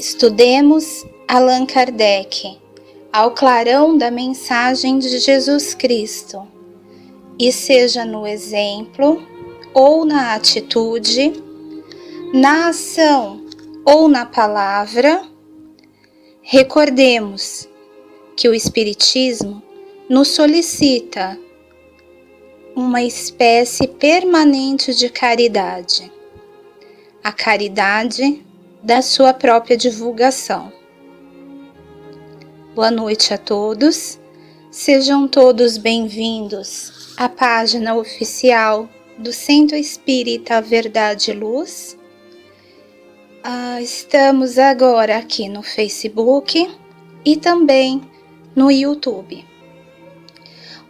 Estudemos Allan Kardec, ao clarão da mensagem de Jesus Cristo, e seja no exemplo ou na atitude, na ação ou na palavra, recordemos que o Espiritismo nos solicita uma espécie permanente de caridade, a caridade da sua própria divulgação. Boa noite a todos, sejam todos bem-vindos à página oficial do Centro Espírita Verdade e Luz. Estamos agora aqui no Facebook e também no YouTube.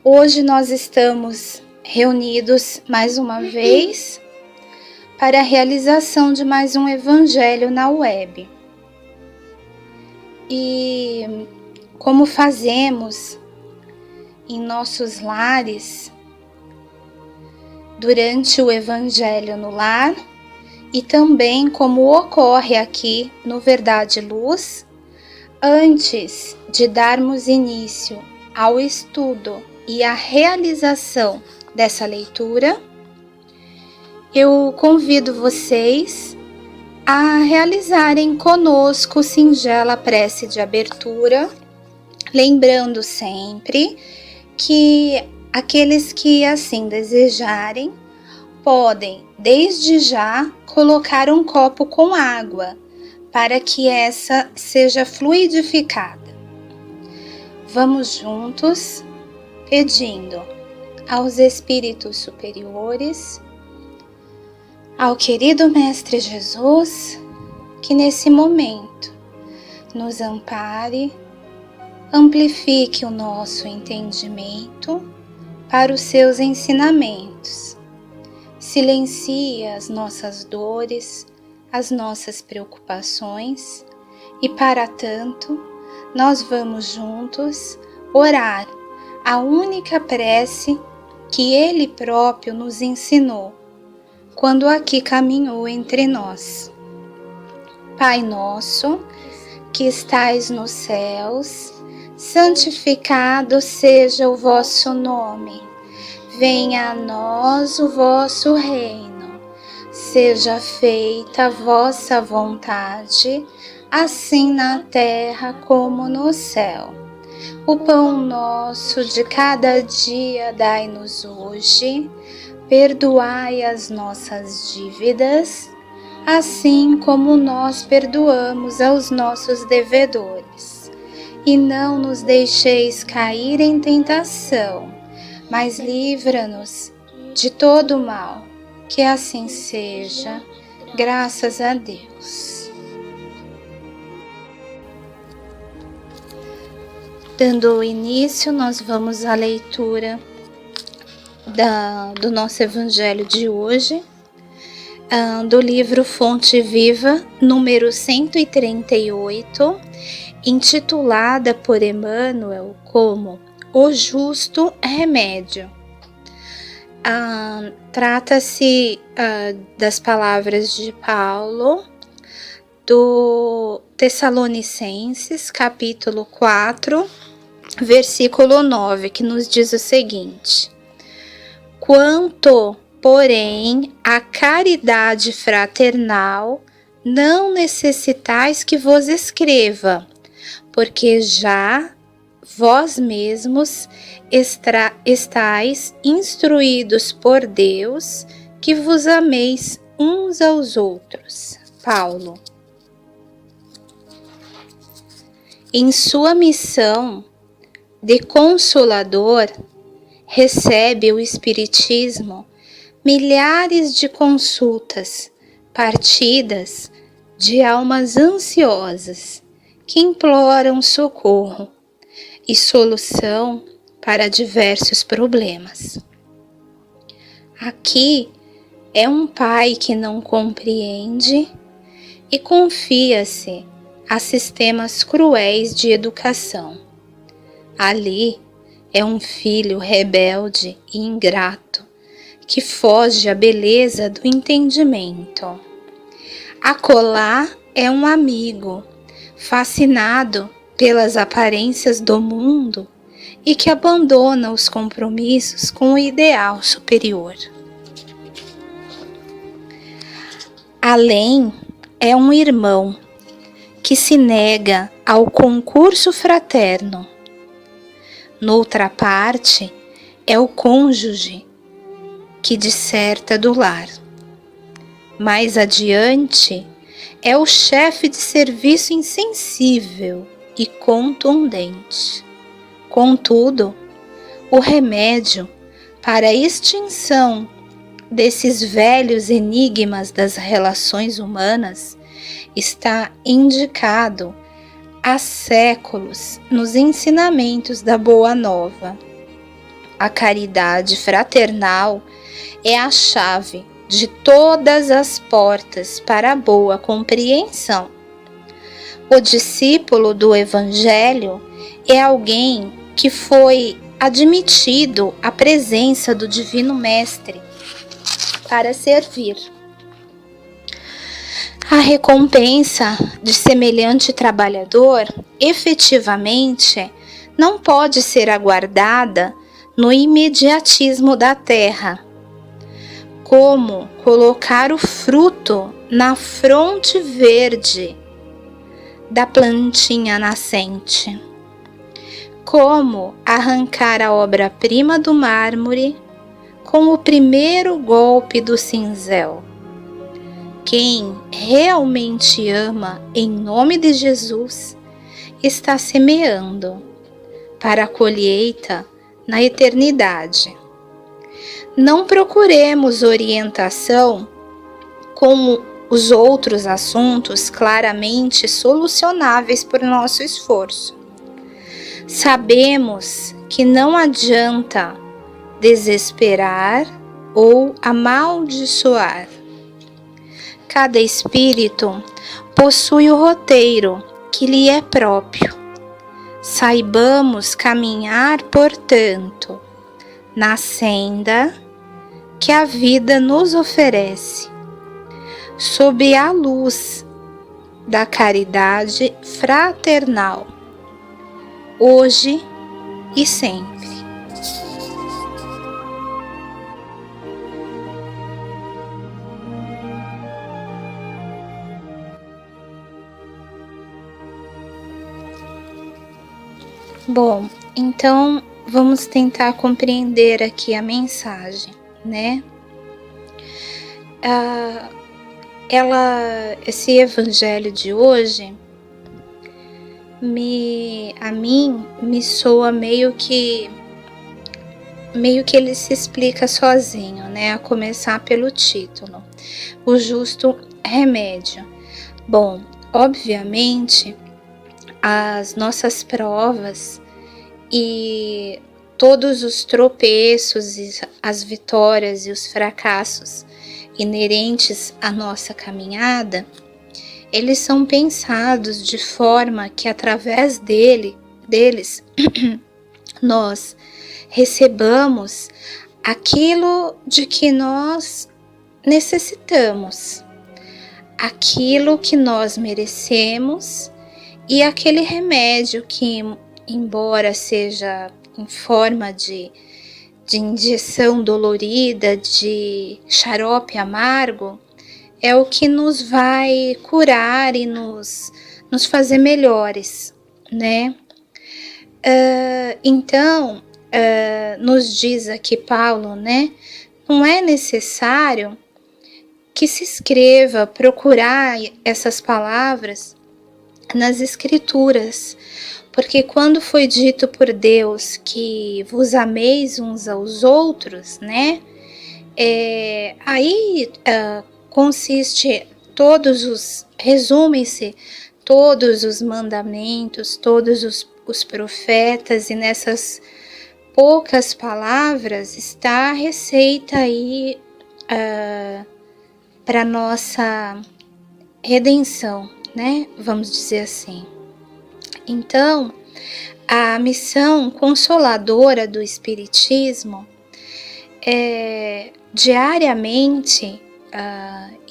Hoje nós estamos reunidos mais uma vez para a realização de mais um evangelho na web. E como fazemos em nossos lares, durante o evangelho no lar, e também como ocorre aqui no Verdade e Luz, antes de darmos início ao estudo e à realização dessa leitura, eu convido vocês a realizarem conosco singela prece de abertura, lembrando sempre que aqueles que assim desejarem podem, desde já, colocar um copo com água para que essa seja fluidificada. Vamos juntos pedindo aos espíritos superiores, ao querido Mestre Jesus, que nesse momento nos ampare, amplifique o nosso entendimento para os seus ensinamentos, silencie as nossas dores, as nossas preocupações, e para tanto nós vamos juntos orar a única prece que Ele próprio nos ensinou quando aqui caminhou entre nós. Pai nosso, que estais nos céus, santificado seja o vosso nome. Venha a nós o vosso reino. Seja feita a vossa vontade, assim na terra como no céu. O pão nosso de cada dia dai-nos hoje. Perdoai as nossas dívidas, assim como nós perdoamos aos nossos devedores. E não nos deixeis cair em tentação, mas livra-nos de todo mal. Que assim seja, graças a Deus. Dando início, nós vamos à leitura do nosso evangelho de hoje, do livro Fonte Viva, número 138, intitulada por Emmanuel como O Justo Remédio. Trata-se das palavras de Paulo, do Tessalonicenses, capítulo 4, versículo 9, que nos diz o seguinte: Quanto, porém, à caridade fraternal, não necessitais que vos escreva, porque já vós mesmos estáis instruídos por Deus, que vos ameis uns aos outros. Paulo. Em sua missão de consolador, recebe o Espiritismo milhares de consultas, partidas de almas ansiosas que imploram socorro e solução para diversos problemas. Aqui é um pai que não compreende e confia-se a sistemas cruéis de educação. Ali é um filho rebelde e ingrato que foge à beleza do entendimento. Acolá é um amigo fascinado pelas aparências do mundo e que abandona os compromissos com o ideal superior. Além é um irmão que se nega ao concurso fraterno. Noutra parte, é o cônjuge que disserta do lar. Mais adiante, é o chefe de serviço insensível e contundente. Contudo, o remédio para a extinção desses velhos enigmas das relações humanas está indicado há séculos nos ensinamentos da Boa Nova. A caridade fraternal é a chave de todas as portas para a boa compreensão. O discípulo do Evangelho é alguém que foi admitido à presença do Divino Mestre para servir. A recompensa de semelhante trabalhador, efetivamente, não pode ser aguardada no imediatismo da terra, como colocar o fruto na fronte verde da plantinha nascente, como arrancar a obra-prima do mármore com o primeiro golpe do cinzel. Quem realmente ama em nome de Jesus está semeando para a colheita na eternidade. Não procuremos orientação com os outros assuntos claramente solucionáveis por nosso esforço. Sabemos que não adianta desesperar ou amaldiçoar. Cada espírito possui o roteiro que lhe é próprio. Saibamos caminhar, portanto, na senda que a vida nos oferece, sob a luz da caridade fraternal, hoje e sempre. Bom, então vamos tentar compreender aqui a mensagem, né? Esse evangelho de hoje a mim me soa meio que ele se explica sozinho, né? A começar pelo título, o justo remédio. Bom, obviamente, as nossas provas e todos os tropeços, as vitórias e os fracassos inerentes à nossa caminhada, eles são pensados de forma que através deles nós recebamos aquilo de que nós necessitamos, aquilo que nós merecemos e aquele remédio que, embora seja em forma de injeção dolorida, de xarope amargo, é o que nos vai curar e nos fazer melhores, né? Então, nos diz aqui Paulo, né? Não é necessário que se escreva, procurar essas palavras nas Escrituras, porque quando foi dito por Deus que vos ameis uns aos outros, né? Aí resume-se todos os mandamentos, todos os profetas, e nessas poucas palavras está a receita aí para nossa redenção, né? Vamos dizer assim. Então, a missão consoladora do Espiritismo é diariamente,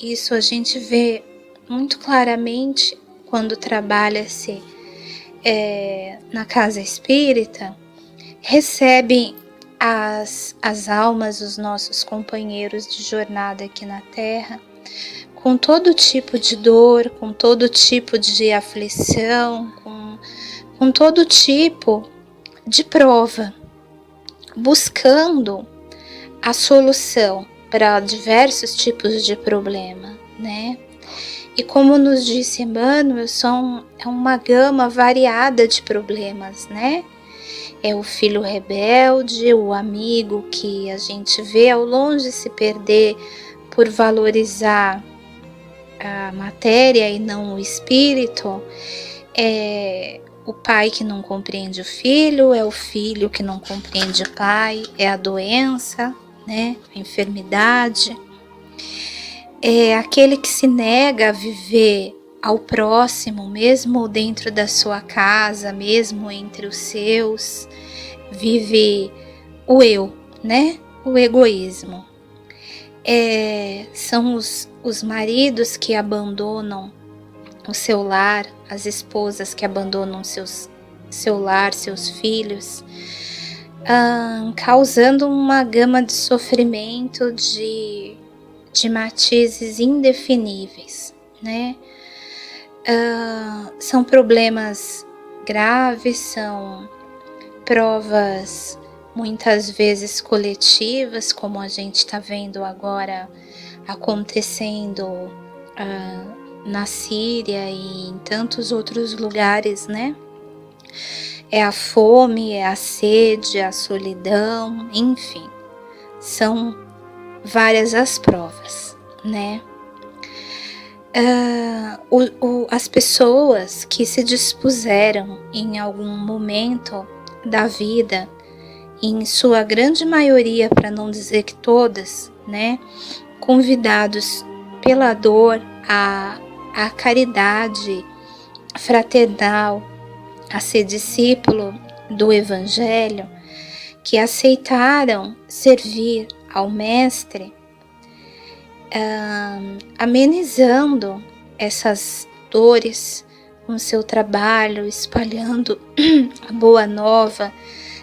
isso a gente vê muito claramente quando trabalha-se na casa espírita, recebem as almas, os nossos companheiros de jornada aqui na Terra, com todo tipo de dor, com todo tipo de aflição, com todo tipo de prova, buscando a solução para diversos tipos de problema, né? E como nos disse Emmanuel, é uma gama variada de problemas, né? É o filho rebelde, o amigo que a gente vê ao longe se perder por valorizar a matéria e não o espírito. É o pai que não compreende o filho, é o filho que não compreende o pai, é a doença, né? A enfermidade. É aquele que se nega a viver ao próximo, mesmo dentro da sua casa, mesmo entre os seus, vive o eu, né? O egoísmo. São os maridos que abandonam o seu lar, as esposas que abandonam seu lar, seus filhos, causando uma gama de sofrimento, de matizes indefiníveis, né? São problemas graves, são provas muitas vezes coletivas, como a gente está vendo agora acontecendo na Síria e em tantos outros lugares, né? É a fome, é a sede, a solidão, enfim, são várias as provas, né? As pessoas que se dispuseram em algum momento da vida, em sua grande maioria, para não dizer que todas, né, convidados pela dor à caridade fraternal, a ser discípulo do Evangelho, que aceitaram servir ao Mestre, amenizando essas dores com seu trabalho, espalhando a boa nova,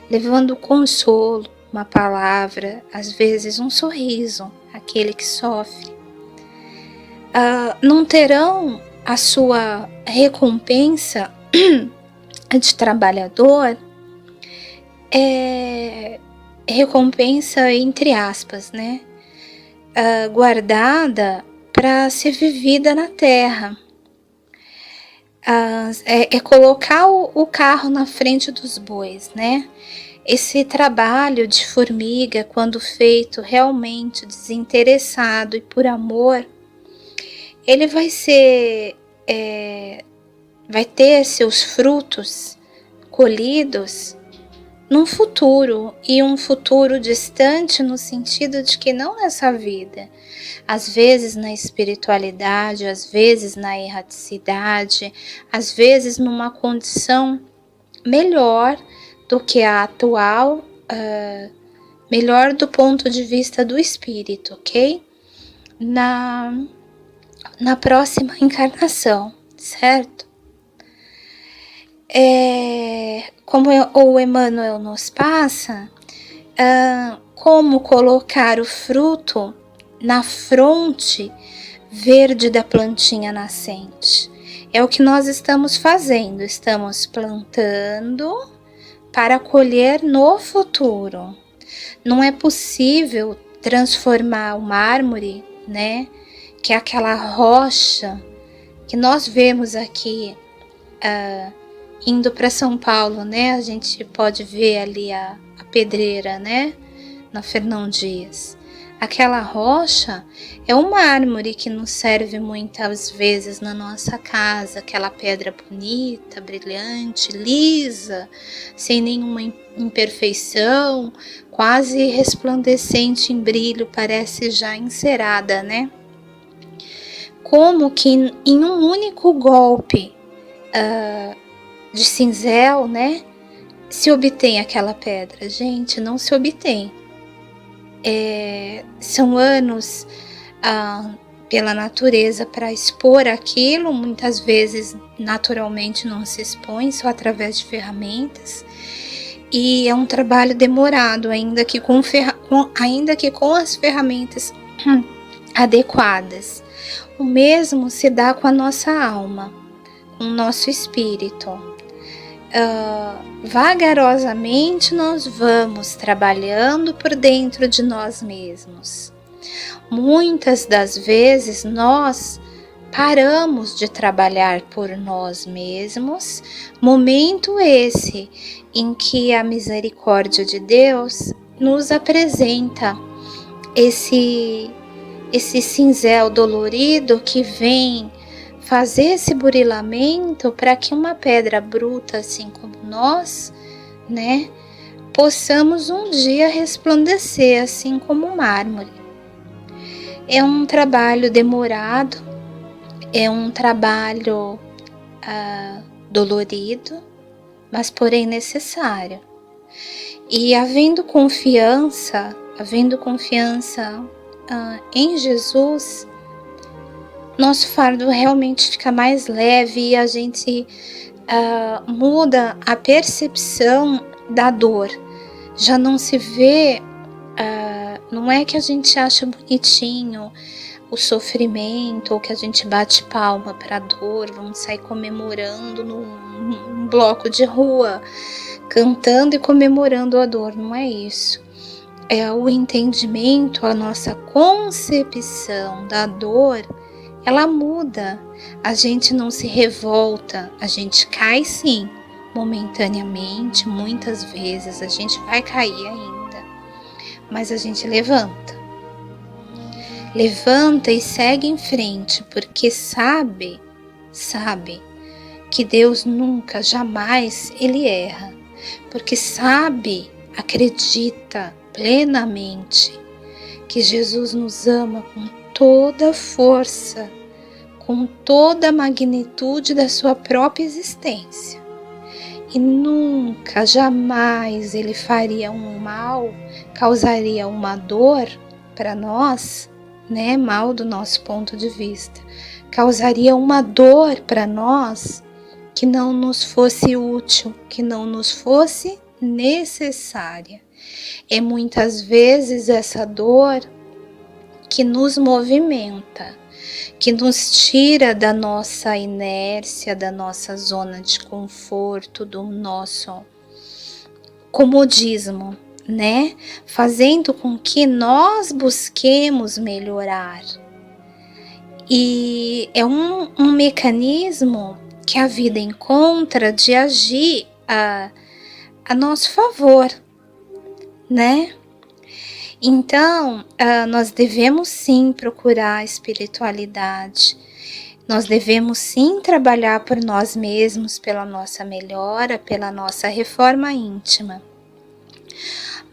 levando consolo, uma palavra, às vezes um sorriso, àquele que sofre. Não terão a sua recompensa de trabalhador, recompensa entre aspas, né? Guardada para ser vivida na terra. Colocar o carro na frente dos bois, né? Esse trabalho de formiga, quando feito realmente desinteressado e por amor, ele vai ter seus frutos colhidos num futuro, e um futuro distante no sentido de que não nessa vida, às vezes na espiritualidade, às vezes na erraticidade, às vezes numa condição melhor do que a atual, melhor do ponto de vista do espírito, ok? Na próxima encarnação, certo? Como o Emmanuel nos passa, como colocar o fruto na fronte verde da plantinha nascente. É o que nós estamos fazendo, estamos plantando para colher no futuro. Não é possível transformar o mármore, né, que é aquela rocha que nós vemos aqui, indo para São Paulo, né? A gente pode ver ali a pedreira, né? Na Fernão Dias. Aquela rocha é um mármore que nos serve muitas vezes na nossa casa, aquela pedra bonita, brilhante, lisa, sem nenhuma imperfeição, quase resplandecente em brilho, parece já encerada, né? Como que em um único golpe de cinzel, né, se obtém aquela pedra? Gente, não se obtém. São anos pela natureza para expor aquilo, muitas vezes naturalmente não se expõe, só através de ferramentas. E é um trabalho demorado, ainda que com as ferramentas adequadas. O mesmo se dá com a nossa alma, com o nosso espírito. Vagarosamente nós vamos trabalhando por dentro de nós mesmos. Muitas das vezes nós paramos de trabalhar por nós mesmos, momento esse em que a misericórdia de Deus nos apresenta esse cinzel dolorido que vem fazer esse burilamento para que uma pedra bruta, assim como nós, né, possamos um dia resplandecer, assim como o mármore. É um trabalho demorado, é um trabalho dolorido, mas porém necessário. E havendo confiança em Jesus, nosso fardo realmente fica mais leve e a gente muda a percepção da dor. Já não se vê, não é que a gente acha bonitinho o sofrimento ou que a gente bate palma para a dor, vamos sair comemorando num bloco de rua, cantando e comemorando a dor, não é isso. É o entendimento, a nossa concepção da dor, ela muda. A gente não se revolta, a gente cai sim, momentaneamente, muitas vezes a gente vai cair ainda, mas a gente levanta e segue em frente, porque sabe que Deus nunca, jamais, Ele erra, porque sabe, acredita plenamente que Jesus nos ama com toda a força, com toda a magnitude da sua própria existência. E nunca, jamais Ele faria um mal, causaria uma dor para nós, né? Mal do nosso ponto de vista. Causaria uma dor para nós que não nos fosse útil, que não nos fosse necessária. É muitas vezes essa dor que nos movimenta, que nos tira da nossa inércia, da nossa zona de conforto, do nosso comodismo, né? Fazendo com que nós busquemos melhorar. E é um mecanismo que a vida encontra de agir a nosso favor, né? Então, nós devemos sim procurar a espiritualidade, nós devemos sim trabalhar por nós mesmos, pela nossa melhora, pela nossa reforma íntima.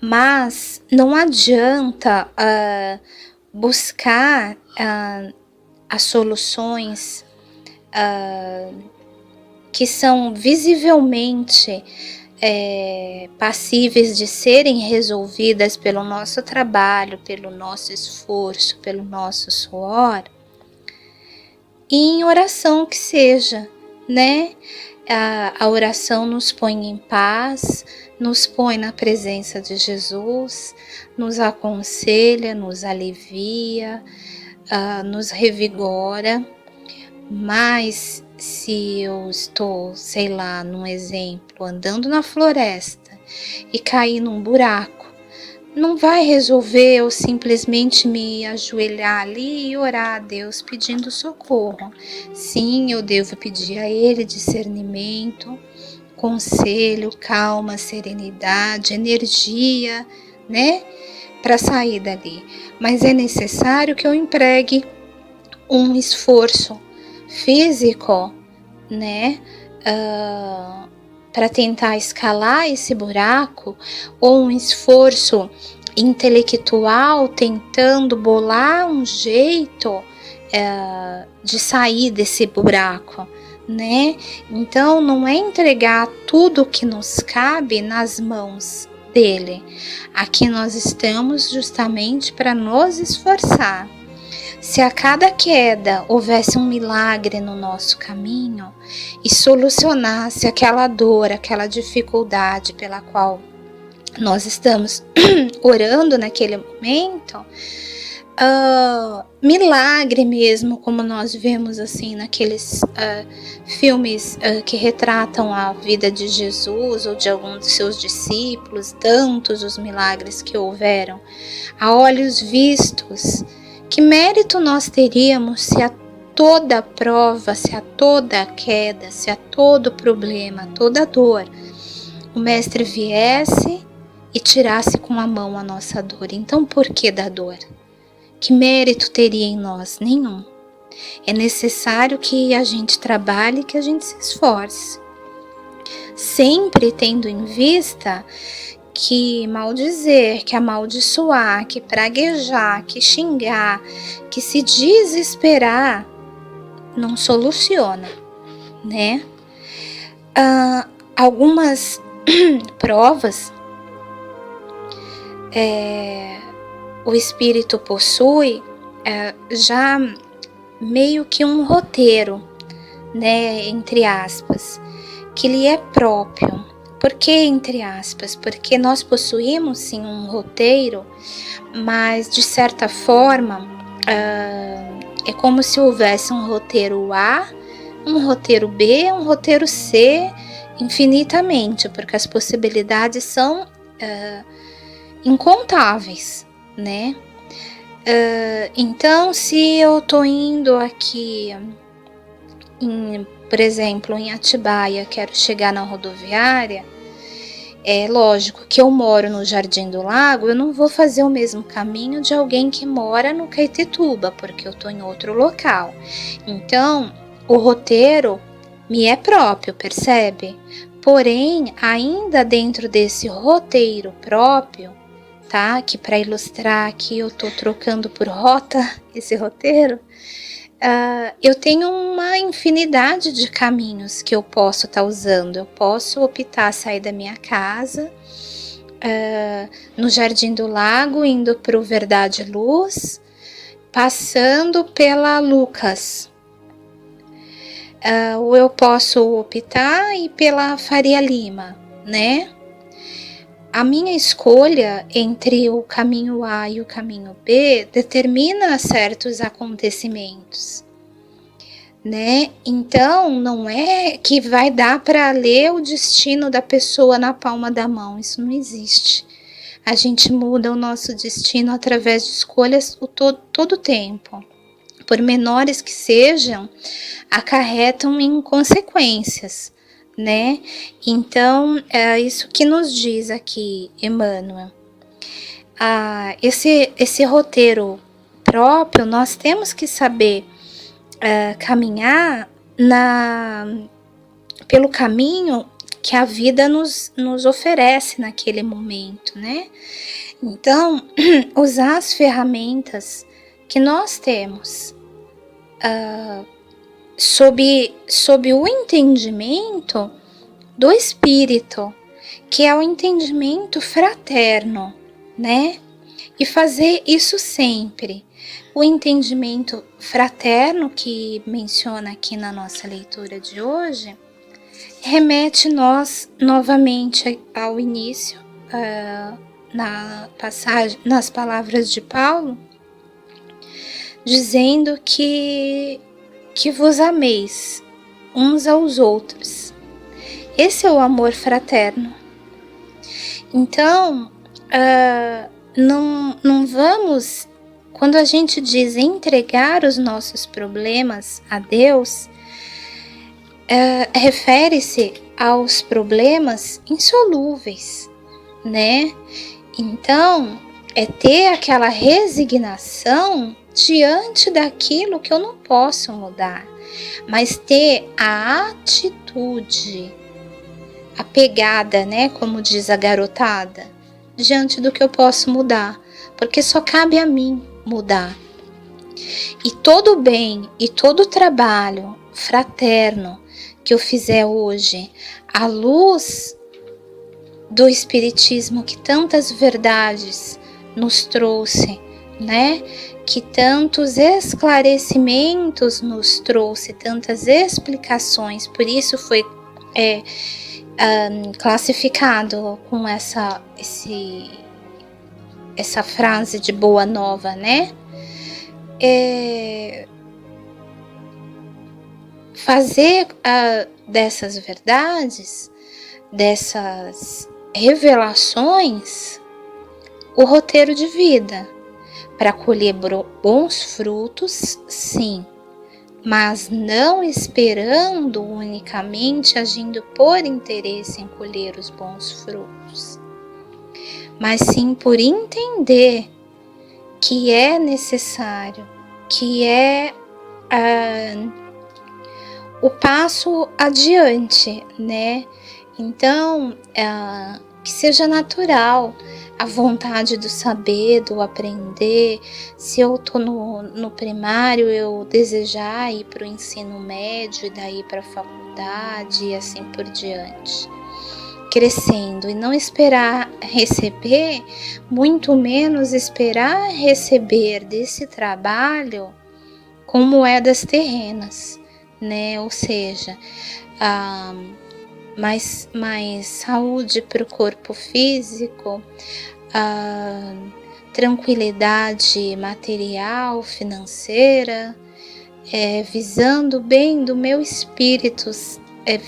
Mas não adianta buscar as soluções que são visivelmente passíveis de serem resolvidas pelo nosso trabalho, pelo nosso esforço, pelo nosso suor, em oração que seja, né? A oração nos põe em paz, nos põe na presença de Jesus, nos aconselha, nos alivia, nos revigora. Mas se eu estou, sei lá, num exemplo, andando na floresta e cair num buraco, não vai resolver eu simplesmente me ajoelhar ali e orar a Deus pedindo socorro. Sim, eu devo pedir a Ele discernimento, conselho, calma, serenidade, energia, né, para sair dali. Mas é necessário que eu empregue um esforço físico, né, para tentar escalar esse buraco, ou um esforço intelectual tentando bolar um jeito de sair desse buraco, né? Então não é entregar tudo que nos cabe nas mãos dele. Aqui nós estamos justamente para nos esforçar. se a cada queda houvesse um milagre no nosso caminho e solucionasse aquela dor, aquela dificuldade pela qual nós estamos orando naquele momento, milagre mesmo, como nós vemos assim naqueles filmes que retratam a vida de Jesus ou de alguns dos seus discípulos, tantos os milagres que houveram a olhos vistos. Que mérito nós teríamos se a toda prova, se a toda queda, se a todo problema, toda dor, o Mestre viesse e tirasse com a mão a nossa dor? Então, por que da dor? Que mérito teria em nós? Nenhum. É necessário que a gente trabalhe, que a gente se esforce, sempre tendo em vista que maldizer, que amaldiçoar, que praguejar, que xingar, que se desesperar não soluciona, né? Algumas provas o espírito possui já meio que um roteiro, né, entre aspas, que lhe é próprio. Por que entre aspas? Porque nós possuímos sim um roteiro, mas de certa forma é como se houvesse um roteiro A, um roteiro B, um roteiro C, infinitamente, porque as possibilidades são incontáveis, né? Então, se eu tô indo aqui, por exemplo, em Atibaia, quero chegar na rodoviária, é lógico que eu moro no Jardim do Lago, eu não vou fazer o mesmo caminho de alguém que mora no Caetetuba, porque eu tô em outro local. Então, o roteiro me é próprio, percebe? Porém, ainda dentro desse roteiro próprio, tá? Que para ilustrar aqui eu tô trocando por rota esse roteiro. Eu tenho uma infinidade de caminhos que eu posso estar usando. Eu posso optar sair da minha casa, no Jardim do Lago, indo para o Verdade e Luz, passando pela Lucas. Ou eu posso optar ir pela Faria Lima, né? A minha escolha entre o caminho A e o caminho B determina certos acontecimentos, né? Então, não é que vai dar para ler o destino da pessoa na palma da mão, isso não existe. A gente muda o nosso destino através de escolhas todo o tempo. Por menores que sejam, acarretam em consequências, né? Então, é isso que nos diz aqui Emmanuel. Esse roteiro próprio, nós temos que saber caminhar pelo caminho que a vida nos oferece naquele momento, né? Então, usar as ferramentas que nós temos sob o entendimento do Espírito, que é o entendimento fraterno, né? E fazer isso sempre. O entendimento fraterno que menciona aqui na nossa leitura de hoje remete nós novamente ao início, nas palavras de Paulo, dizendo que vos ameis uns aos outros. Esse é o amor fraterno. Então, não vamos, quando a gente diz entregar os nossos problemas a Deus, refere-se aos problemas insolúveis, né? Então, é ter aquela resignação diante daquilo que eu não posso mudar, mas ter a atitude, a pegada, né, como diz a garotada, diante do que eu posso mudar, porque só cabe a mim mudar. E todo bem e todo trabalho fraterno que eu fizer hoje, à luz do Espiritismo que tantas verdades nos trouxe né? Que tantos esclarecimentos nos trouxe, tantas explicações, por isso foi classificado com essa frase de boa nova, né? Fazer dessas verdades, dessas revelações, o roteiro de vida, para colher bons frutos, sim, mas não esperando unicamente agindo por interesse em colher os bons frutos, mas sim por entender que é necessário, que é o passo adiante, né? Então, que seja natural a vontade do saber, do aprender. Se eu tô no primário, eu desejar ir para o ensino médio e daí para a faculdade e assim por diante. Crescendo e não esperar receber, muito menos esperar receber desse trabalho com moedas terrenas, né? Ou seja, mais saúde para o corpo físico, tranquilidade material, financeira, visando o bem do meu espírito,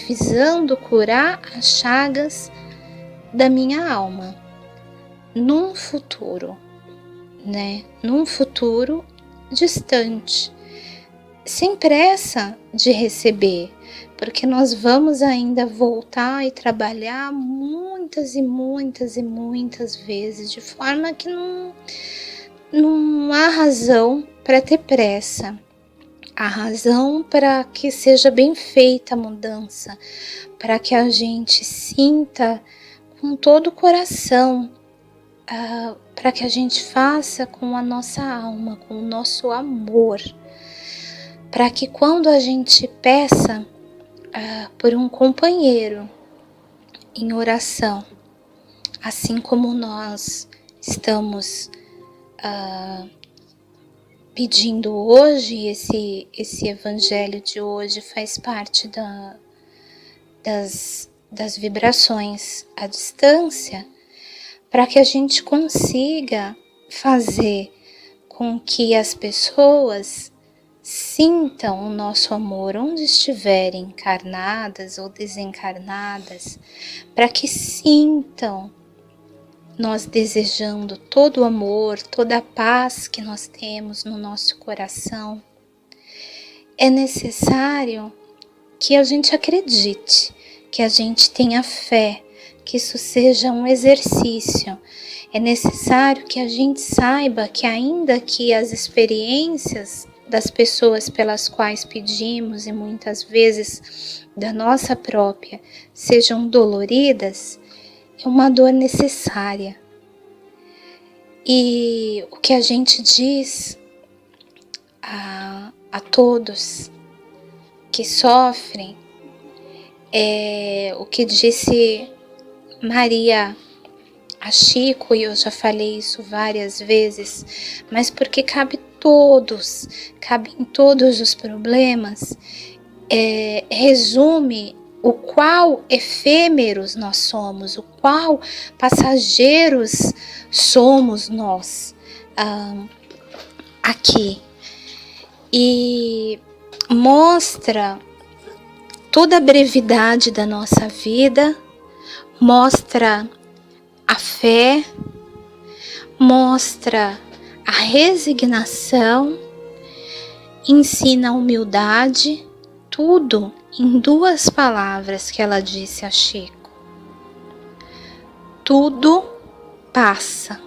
visando curar as chagas da minha alma, num futuro, né? Num futuro distante, sem pressa de receber, porque nós vamos ainda voltar e trabalhar muitas e muitas e muitas vezes, de forma que não há razão para ter pressa. Há razão para que seja bem feita a mudança, para que a gente sinta com todo o coração, para que a gente faça com a nossa alma, com o nosso amor, para que quando a gente peça por um companheiro em oração, assim como nós estamos pedindo hoje, esse evangelho de hoje faz parte das vibrações à distância, para que a gente consiga fazer com que as pessoas sintam o nosso amor onde estiverem encarnadas ou desencarnadas, para que sintam nós desejando todo o amor, toda a paz que nós temos no nosso coração. É necessário que a gente acredite, que a gente tenha fé, que isso seja um exercício. É necessário que a gente saiba que ainda que as experiências das pessoas pelas quais pedimos e muitas vezes da nossa própria sejam doloridas, é uma dor necessária. E o que a gente diz a todos que sofrem é o que disse Maria a Chico, e eu já falei isso várias vezes, mas porque cabe em todos os problemas, resume o qual efêmeros nós somos, o qual passageiros somos nós aqui, e mostra toda a brevidade da nossa vida, mostra a fé, mostra a resignação, ensina a humildade, tudo em 2 palavras que ela disse a Chico: tudo passa.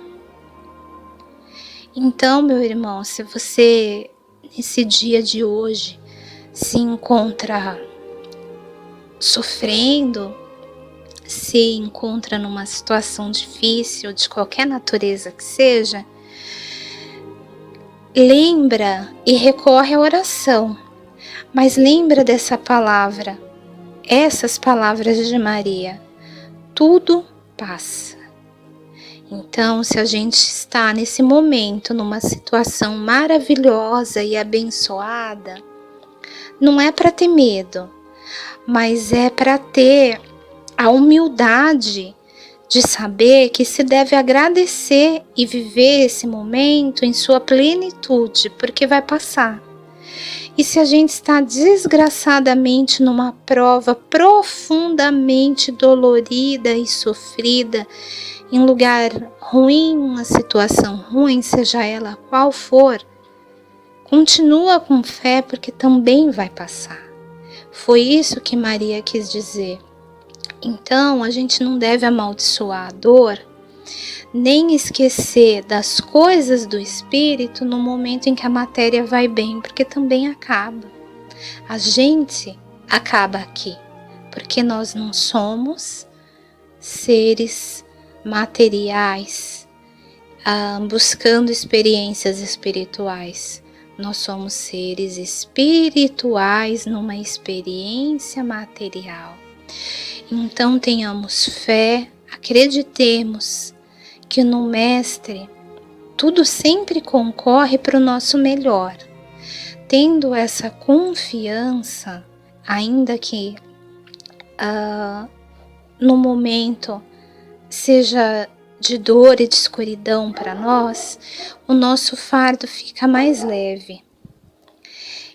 Então, meu irmão, se você nesse dia de hoje se encontra sofrendo, se encontra numa situação difícil, de qualquer natureza que seja, lembra e recorre à oração, mas lembra dessa palavra, essas palavras de Maria: tudo passa. Então, se a gente está nesse momento numa situação maravilhosa e abençoada, não é para ter medo, mas é para ter a humildade de saber que se deve agradecer e viver esse momento em sua plenitude, porque vai passar. E se a gente está desgraçadamente numa prova profundamente dolorida e sofrida, em lugar ruim, uma situação ruim, seja ela qual for, continua com fé, porque também vai passar. Foi isso que Maria quis dizer. Então, a gente não deve amaldiçoar a dor, nem esquecer das coisas do espírito no momento em que a matéria vai bem, porque também acaba. A gente acaba aqui, porque nós não somos seres materiais, buscando experiências espirituais. Nós somos seres espirituais numa experiência material. Então tenhamos fé, acreditemos que no Mestre tudo sempre concorre para o nosso melhor. Tendo essa confiança, ainda que no momento seja de dor e de escuridão para nós, o nosso fardo fica mais leve.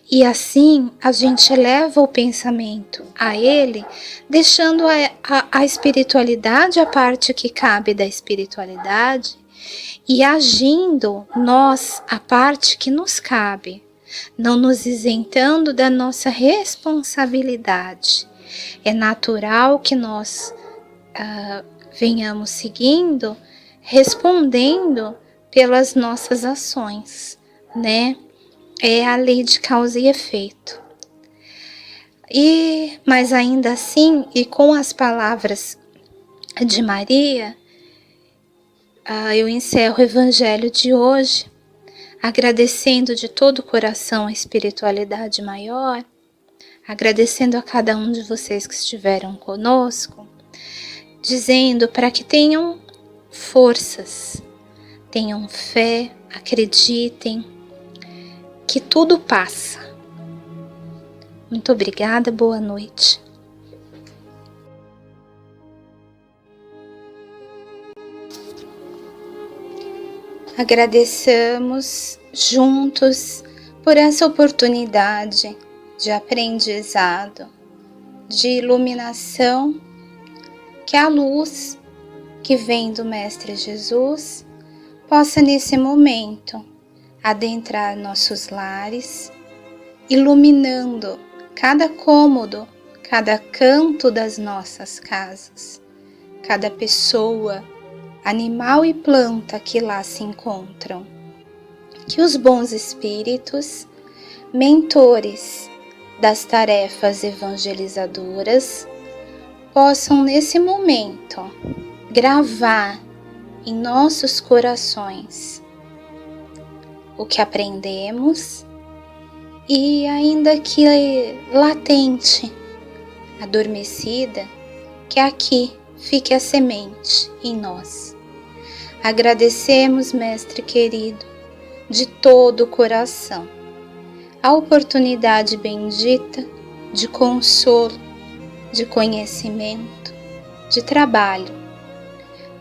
E assim a gente eleva o pensamento a Ele, deixando a espiritualidade a parte que cabe da espiritualidade e agindo nós a parte que nos cabe, não nos isentando da nossa responsabilidade. É natural que nós venhamos seguindo, respondendo pelas nossas ações, né? É a lei de causa e efeito. Mas ainda assim, e com as palavras de Maria, eu encerro o evangelho de hoje, agradecendo de todo o coração a espiritualidade maior, agradecendo a cada um de vocês que estiveram conosco, dizendo para que tenham forças, tenham fé, acreditem que tudo passa. Muito obrigada, boa noite. Agradeçamos juntos por essa oportunidade de aprendizado, de iluminação, que a luz que vem do Mestre Jesus possa nesse momento adentrar nossos lares, iluminando cada cômodo, cada canto das nossas casas, cada pessoa, animal e planta que lá se encontram. Que os bons espíritos, mentores das tarefas evangelizadoras, possam nesse momento gravar em nossos corações o que aprendemos e, ainda que latente, adormecida, que aqui fique a semente em nós. Agradecemos, Mestre querido, de todo o coração, a oportunidade bendita de consolo, de conhecimento, de trabalho.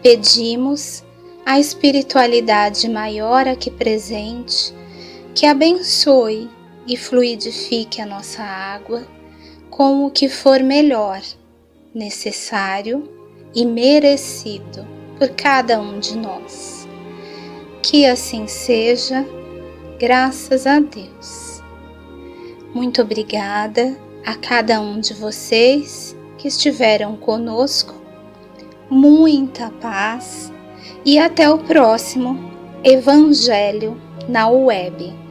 Pedimos a espiritualidade maior aqui presente que abençoe e fluidifique a nossa água com o que for melhor, necessário e merecido por cada um de nós. Que assim seja, graças a Deus. Muito obrigada a cada um de vocês que estiveram conosco. Muita paz e até o próximo Evangelho na Web.